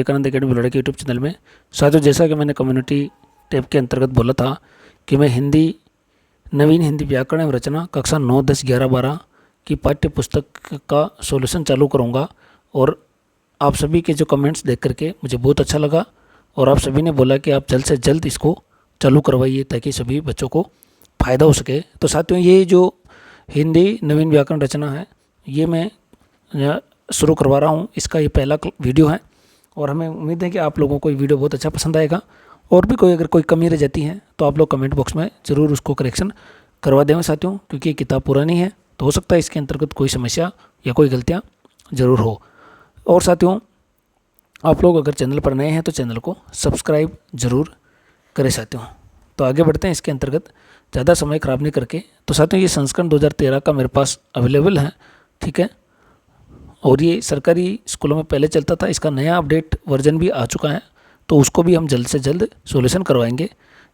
Vivekananda academy बुलाड़ा के YouTube channel में। साथियों, जैसा कि मैंने कम्युनिटी टैब के अंतर्गत बोला था कि मैं नवीन हिंदी व्याकरण एवं रचना कक्षा 9, 10, 11, 12 की पाठ्य पुस्तक का सॉल्यूशन चालू करूँगा। और आप सभी के जो कमेंट्स देख करके मुझे बहुत अच्छा लगा और आप सभी ने बोला कि आप जल्द से जल्द इसको चालू करवाइए ताकि सभी बच्चों को फ़ायदा हो सके। तो साथियों, ये जो हिंदी नवीन व्याकरण रचना है ये मैं शुरू करवा रहा हूँ। इसका ये पहला वीडियो है और हमें उम्मीद है कि आप लोगों को ये वीडियो बहुत अच्छा पसंद आएगा। और भी अगर कोई कमी रह जाती है तो आप लोग कमेंट बॉक्स में ज़रूर उसको करेक्शन करवा दें साथियों, क्योंकि ये किताब पुरानी है तो हो सकता है इसके अंतर्गत कोई समस्या या कोई गलतियाँ ज़रूर हो। और साथियों, आप लोग अगर चैनल पर नए हैं तो चैनल को सब्सक्राइब ज़रूर करें साथियों। तो आगे बढ़ते हैं इसके अंतर्गत ज़्यादा समय ख़राब नहीं करके। तो साथियों, ये संस्करण 2013 का मेरे पास अवेलेबल है, ठीक है। और ये सरकारी स्कूलों में पहले चलता था, इसका नया अपडेट वर्जन भी आ चुका है तो उसको भी हम जल्द से जल्द सॉल्यूशन करवाएंगे।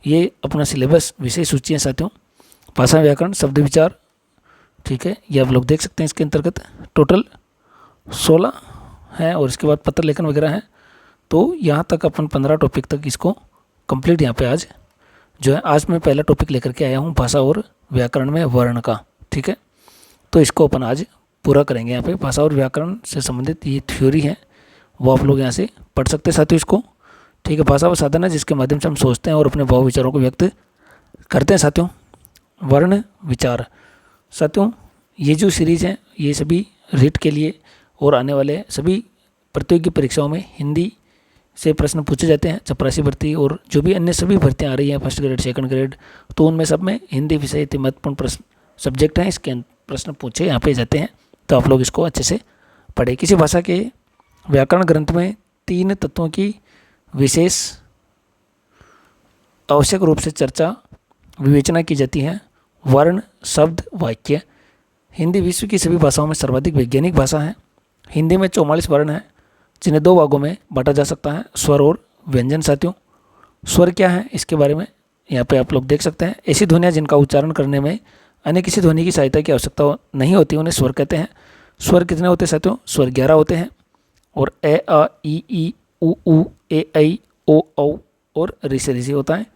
ये अपना सिलेबस विषय सूची है साथियों, भाषा व्याकरण शब्द विचार, ठीक है। ये आप लोग देख सकते हैं इसके अंतर्गत टोटल 16 हैं और इसके बाद पत्र लेखन वगैरह है। तो यहाँ तक अपन 15 टॉपिक तक इसको कंप्लीट यहाँ पे आज जो है, आज मैं पहला टॉपिक लेकर के आया हूँ भाषा और व्याकरण में वर्ण का, ठीक है। तो इसको अपन आज पूरा करेंगे। यहाँ पे भाषा और व्याकरण से संबंधित ये थ्योरी है वो आप लोग यहाँ से पढ़ सकते हैं साथियों इसको, ठीक है। भाषा वो साधन है जिसके माध्यम से हम सोचते हैं और अपने भाव विचारों को व्यक्त करते हैं साथियों। वर्ण विचार साथियों, ये जो सीरीज़ है ये सभी रीट के लिए और आने वाले सभी प्रतियोगी परीक्षाओं में हिंदी से प्रश्न पूछे जाते हैं। चपरासी भर्ती और जो भी अन्य सभी भर्तियाँ आ रही हैं, फर्स्ट ग्रेड सेकंड ग्रेड, तो उनमें सब में हिंदी विषय इतने महत्वपूर्ण प्रश्न सब्जेक्ट हैं, इसके प्रश्न पूछे यहाँ पे जाते हैं। तो आप लोग इसको अच्छे से पढ़ें। किसी भाषा के व्याकरण ग्रंथ में 3 तत्वों की विशेष आवश्यक रूप से चर्चा विवेचना की जाती है: वर्ण, शब्द, वाक्य। हिंदी विश्व की सभी भाषाओं में सर्वाधिक वैज्ञानिक भाषा है। हिंदी में 44 वर्ण हैं जिन्हें 2 भागों में बांटा जा सकता है, स्वर और व्यंजन साथियों। स्वर क्या है इसके बारे में यहाँ पे आप लोग देख सकते हैं। ऐसी ध्वनियाँ जिनका उच्चारण करने में अन्य किसी ध्वनि की सहायता की आवश्यकता नहीं होती उन्हें स्वर कहते हैं। स्वर कितने होते हैं साथियों? स्वर 11 होते हैं और ए, आ, ई, उ, ए, ऐ, ओ, औ और रि से ऋषि होता है।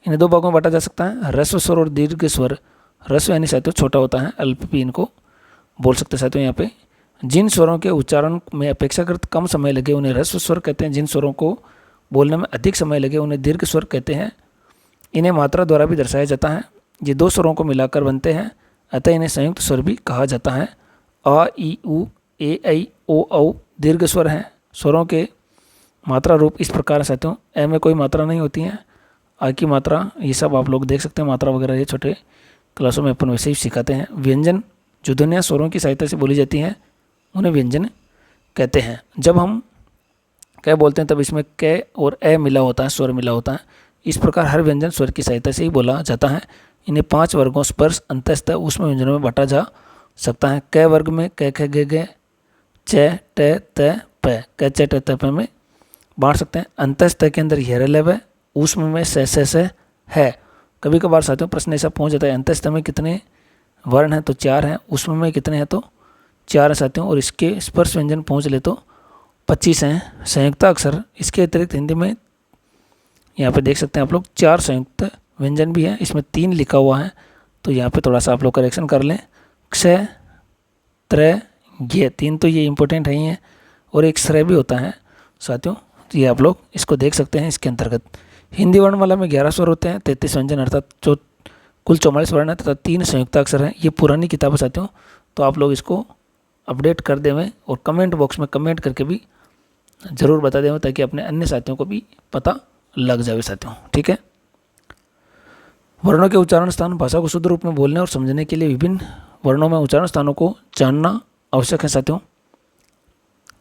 इन्हें 2 भागों में बांटा जा सकता है, ह्रस्व स्वर और दीर्घ स्वर। ह्रस्व यानी साथियों छोटा होता है, अल्प भी इनको बोल सकते हैं साथियों। यहाँ पे जिन स्वरों के उच्चारण में अपेक्षाकृत कम समय लगे उन्हें ह्रस्व स्वर कहते हैं। जिन स्वरों को बोलने में अधिक समय लगे उन्हें दीर्घ स्वर कहते हैं। इन्हें मात्रा द्वारा भी दर्शाया जाता है। ये 2 स्वरों को मिलाकर बनते हैं, अतः इन्हें संयुक्त स्वर भी कहा जाता है। आ, ई, उ, ए, ऐ, ओ, औ दीर्घ स्वर हैं। स्वरों के मात्रा रूप इस प्रकार साथियों, ए में कोई मात्रा नहीं होती है, आ की मात्रा, ये सब आप लोग देख सकते हैं मात्रा वगैरह, ये छोटे क्लासों में अपन वैसे ही सिखाते हैं। व्यंजन जो ध्वनियाँ स्वरों की सहायता से बोली जाती हैं उन्हें व्यंजन कहते हैं। जब हम क बोलते हैं तब इसमें क और ए मिला होता है, स्वर मिला होता है। इस प्रकार हर व्यंजन स्वर की सहायता से ही बोला जाता है। इन्हें 5 वर्गों स्पर्श, अंतस्थ, ऊष्म व्यंजनों में बांटा जा सकता है। क वर्ग में क, ख, ग, घ, च, ट, त, प, क, च, ट, त, प में बांट सकते हैं। अंतस्थ के अंदर य, ल, व, ऊष्म में स, है। कभी कभार साथियों प्रश्न ऐसा पहुंच जाता है अंतस्थ में कितने वर्ण हैं तो 4 हैं, ऊष्म में कितने हैं तो 4 है साथियों, और इसके स्पर्श व्यंजन पहुंच ले तो 25 हैं। संयुक्त अक्षर इसके अतिरिक्त हिंदी में यहाँ पे देख सकते हैं आप लोग 4 संयुक्त व्यंजन भी हैं। इसमें 3 लिखा हुआ है तो यहाँ पे थोड़ा सा आप लोग करेक्शन कर लें। क्ष, त्र, ज्ञ, 3 तो ये इंपॉर्टेंट है ही हैं और एक श्रय भी होता है साथियों, तो ये आप लोग इसको देख सकते हैं। इसके अंतर्गत हिंदी वर्णमाला में 11 स्वर होते हैं, 33 व्यंजन अर्थात कुल 44 वर्ण है तथा 3 संयुक्त अक्षर हैं। ये पुरानी किताब है साथियों, तो आप लोग इसको अपडेट कर देवें और कमेंट बॉक्स में कमेंट करके भी ज़रूर बता देवें ताकि अपने अन्य साथियों को भी पता लग जाए साथियों, ठीक है। वर्णों के उच्चारण स्थान भाषा को शुद्ध रूप में बोलने और समझने के लिए विभिन्न वर्णों में उच्चारण स्थानों को जानना आवश्यक है साथियों।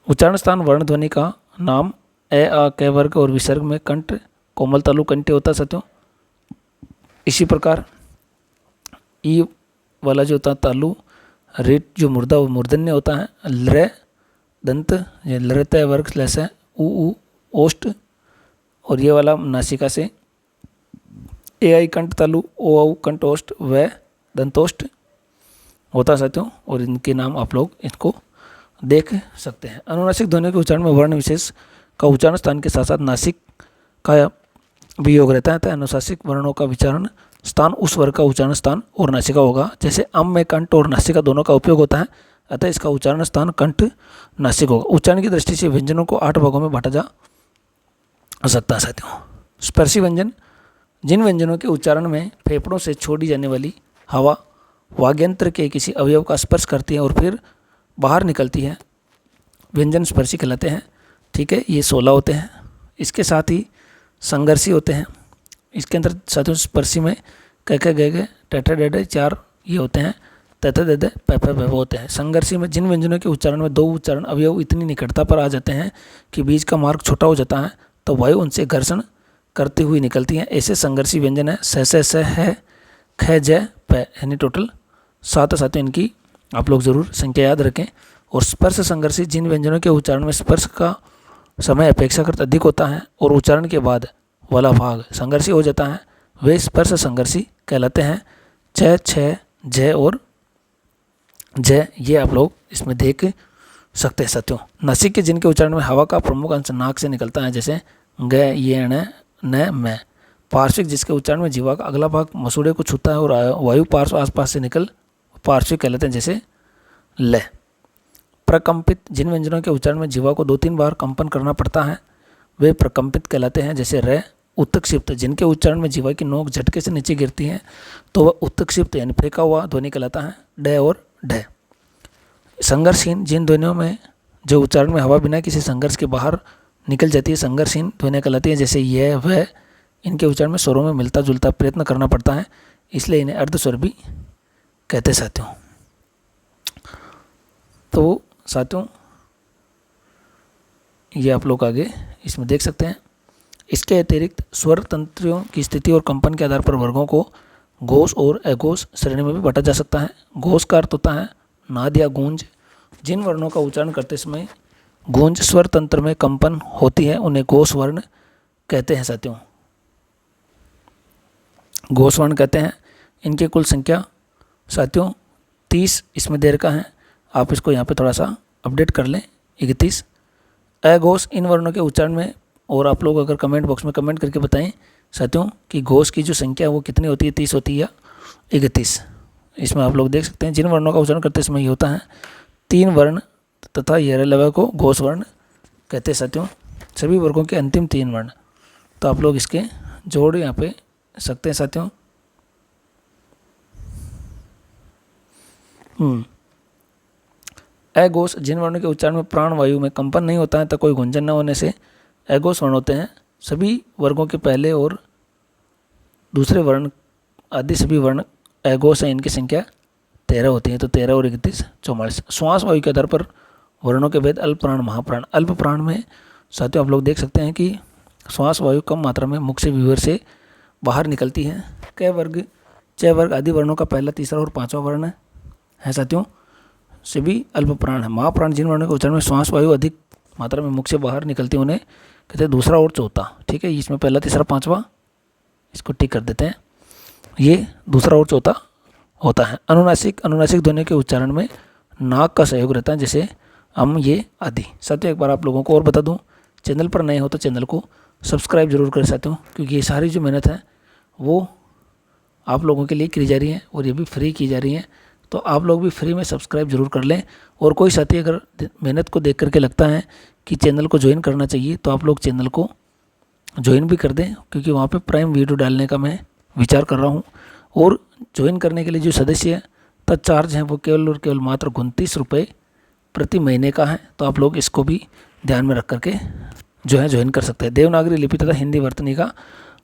उच्चारण स्थान वर्ण ध्वनि का नाम ए, आ, क वर्ग और विसर्ग में कंठ, कोमल तालु कंठ्य होता है साथियों। इसी प्रकार ई वाला जो होता है तालु, रेट जो मुर्दा वो मूर्धन्य होता है। लृ दंत लृत वर्ग स्लैश है, उ, ओष्ठ, और ये वाला नासिका से ए, आई कंठ तालु, ओ, औ कंठ ओष्ठ, व दंतोष्ठ होता है साथियों, और इनके नाम आप लोग इसको देख सकते हैं। अनुनासिक ध्वनियों के उच्चारण में वर्ण विशेष का उच्चारण स्थान के साथ साथ नासिक का भी योग रहता है, तो अनुनासिक वर्णों का विचारण स्थान उस वर्ग का उच्चारण स्थान और नासिका होगा। जैसे अम में कंठ और नासिका दोनों का उपयोग होता है, अतः इसका उच्चारण स्थान कंठ नासिक होगा। उच्चारण की दृष्टि से व्यंजनों को 8 भागों में बांटा जा सकता है साथियों। स्पर्शी व्यंजन, जिन व्यंजनों के उच्चारण में फेफड़ों से छोड़ी जाने वाली हवा वाग्यंत्र के किसी अवयव का स्पर्श करती है और फिर बाहर निकलती है, व्यंजन स्पर्शी कहलाते हैं। ठीक है, ये 16 होते हैं। इसके साथ ही संघर्षी होते हैं। इसके अंदर साथियों स्पर्शी में क ख ग घ ट ठ ड ढ 4 ये होते हैं, त थ द द प फ भ होते हैं। संघर्षी में जिन व्यंजनों के उच्चारण में 2 उच्चारण अवयव इतनी निकटता पर आ जाते हैं कि बीच का मार्ग छोटा हो जाता है, तो वायु उनसे घर्षण करती हुई निकलती हैं, ऐसे संघर्षी व्यंजन है स है ख ज प, यानी टोटल 7 साथियों। इनकी आप लोग जरूर संख्या याद रखें। और स्पर्श संघर्षी, जिन व्यंजनों के उच्चारण में स्पर्श का समय अपेक्षाकृत अधिक होता है और उच्चारण के बाद वाला भाग संघर्षी हो जाता है, वे स्पर्श संघर्षी कहलाते हैं। छ छ झ और ज ये आप लोग इसमें देख सकते हैं साथियों। नासिक के जिनके उच्चारण में हवा का प्रमुख अंश नाक से निकलता है, जैसे ग ये न मैं। पार्श्विक, जिसके उच्चारण में जीवा का अगला भाग मसूड़े को छूता है और वायु पार्श्व आसपास से निकल पार्श्विक कहलाते हैं, जैसे ल। प्रकंपित, जिन व्यंजनों के उच्चारण में जीवा को 2-3 बार कंपन करना पड़ता है, वे प्रकंपित कहलाते हैं, जैसे र। उत्तक्षिप्त, जिनके उच्चारण में जीवा की नोक झटके से नीचे गिरती है, तो वह उत्तक्षिप्त यानी फेंका हुआ ध्वनि कहलाता है, ड और ढ। संघर्षहीन, जिन ध्वनियों में जो उच्चारण में हवा बिना किसी संघर्ष के बाहर निकल जाती है, संघर्षहीन ध्वनियाँ कहलाती हैं, जैसे यह वह। इनके उच्चारण में स्वरों में मिलता जुलता प्रयत्न करना पड़ता है, इसलिए इन्हें अर्धस्वर भी कहते हैं साथियों। तो साथियों ये आप लोग आगे इसमें देख सकते हैं। इसके अतिरिक्त स्वर तंत्रियों की स्थिति और कंपन के आधार पर वर्गों को घोष और अघोष श्रेणी में भी बांटा जा सकता है। घोष का अर्थ होता है नाद या गूंज। जिन वर्णों का उच्चारण करते समय गूंज स्वर तंत्र में कंपन होती है, उन्हें घोष वर्ण कहते हैं साथियों। घोष वर्ण कहते हैं। इनकी कुल संख्या साथियों 30 इसमें दे रखा है, आप इसको यहाँ पे थोड़ा सा अपडेट कर लें। 31 अघोष, इन वर्णों के उच्चारण में, और आप लोग अगर कमेंट बॉक्स में कमेंट करके बताएं साथियों कि घोष की जो संख्या है वो कितनी होती है, 30 होती है या 31। इसमें आप लोग देख सकते हैं जिन वर्णों का उच्चारण करते समय ये होता है 3 वर्ण तथा ये लवा को घोष वर्ण कहते हैं साथियों। सभी वर्गों के अंतिम 3 वर्ण, तो आप लोग इसके जोड़ यहाँ पे सकते हैं साथियों। अघोष, जिन वर्णों के उच्चारण में प्राण वायु में कंपन नहीं होता है, तो कोई गुंजन न होने से अघोष वर्ण होते हैं। सभी वर्गों के पहले और दूसरे वर्ण आदि सभी वर्ण अघोष हैं। इनकी संख्या 13 होती है, तो 13 और 31 44। श्वास वायु के आधार पर वर्णों के भेद अल्प प्राण महाप्राण। अल्प प्राण में साथियों आप लोग देख सकते हैं कि श्वास वायु कम मात्रा में मुख से विवर से बाहर निकलती है। क वर्ग च वर्ग आदि वर्णों का पहला, तीसरा और 5वां वर्ण है साथियों, सभी अल्प प्राण है। महाप्राण, जिन वर्णों के उच्चारण में श्वास वायु अधिक मात्रा में मुख से बाहर निकलती है, उन्हें कहते हैं दूसरा और चौथा। ठीक है, इसमें पहला, तीसरा, 5वां इसको टिक कर देते हैं, ये दूसरा और चौथा होता है। अनुनासिक, अनुनासिक ध्वनि के उच्चारण में नाक का सहयोग रहता है, जैसे अम ये आदि। साथियों एक बार आप लोगों को और बता दूं, चैनल पर नए हो तो चैनल को सब्सक्राइब जरूर करें साथियों, क्योंकि ये सारी जो मेहनत है वो आप लोगों के लिए की जा रही है और ये भी फ्री की जा रही है, तो आप लोग भी फ्री में सब्सक्राइब जरूर कर लें। और कोई साथी अगर मेहनत को देख करके लगता है कि चैनल को ज्वाइन करना चाहिए, तो आप लोग चैनल को ज्वाइन भी कर दें, क्योंकि वहाँ पे प्राइम वीडियो डालने का मैं विचार कर रहा हूँ। और ज्वाइन करने के लिए जो सदस्य का चार्ज है वो केवल और केवल मात्र 29 रुपये प्रति महीने का है, तो आप लोग इसको भी ध्यान में रख करके जो है ज्वाइन कर सकते हैं। देवनागरी लिपि तथा हिंदी वर्तनी का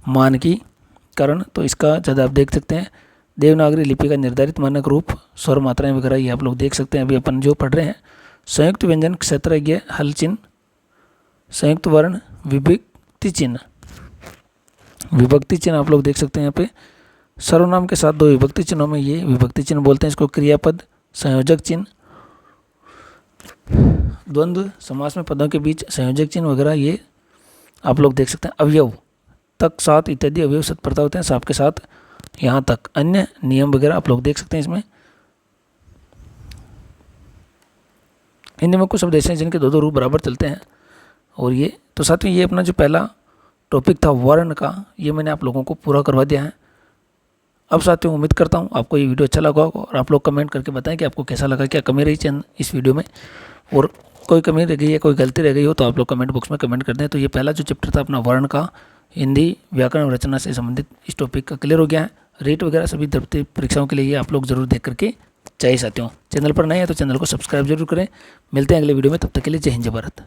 मानकीकरण, तो इसका ज़्यादा आप देख सकते हैं। देवनागरी लिपि का निर्धारित मानक रूप, स्वर मात्राएं वगैरह ये आप लोग देख सकते हैं, अभी अपन जो पढ़ रहे हैं। संयुक्त व्यंजन, क्षेत्रज्ञ, हल चिन्ह, संयुक्त वर्ण, विभक्ति चिन्ह। विभक्ति चिन्ह आप लोग देख सकते हैं यहाँ पे, सर्वनाम के साथ 2 विभक्ति चिन्हों में ये विभक्ति चिन्ह बोलते हैं इसको। क्रियापद, संयोजक चिन्ह, द्वंद्व समास में पदों के बीच संयोजक चिन्ह वगैरह ये आप लोग देख सकते हैं। अवयव, तक, साथ इत्यादि अवयव सत्प्रता होते हैं, साफ के साथ यहाँ तक। अन्य नियम वगैरह आप लोग देख सकते हैं इसमें। हिंदी में कुछ शब्द ऐसे हैं जिनके 2-2 रूप बराबर चलते हैं। और ये तो साथियों ये अपना जो पहला टॉपिक था वर्ण का, ये मैंने आप लोगों को पूरा करवा दिया है। अब साथियों उम्मीद करता हूँ आपको ये वीडियो अच्छा लगा होगा और आप लोग कमेंट करके बताएं कि आपको कैसा लगा, क्या कमी रही इस वीडियो में, और कोई कमी रह गई है, कोई गलती रह गई हो तो आप लोग कमेंट बॉक्स में कमेंट कर दें। तो ये पहला जो चैप्टर था अपना वर्ण का, हिंदी व्याकरण और रचना से संबंधित, इस टॉपिक का क्लियर हो गया है। रेट वगैरह सभी दफ्तर परीक्षाओं के लिए ये आप लोग जरूर देख करके चाहिए साथियों। चैनल पर नए हैं तो चैनल को सब्सक्राइब जरूर करें। मिलते हैं अगले वीडियो में, तब तक के लिए जय हिंद जय भारत।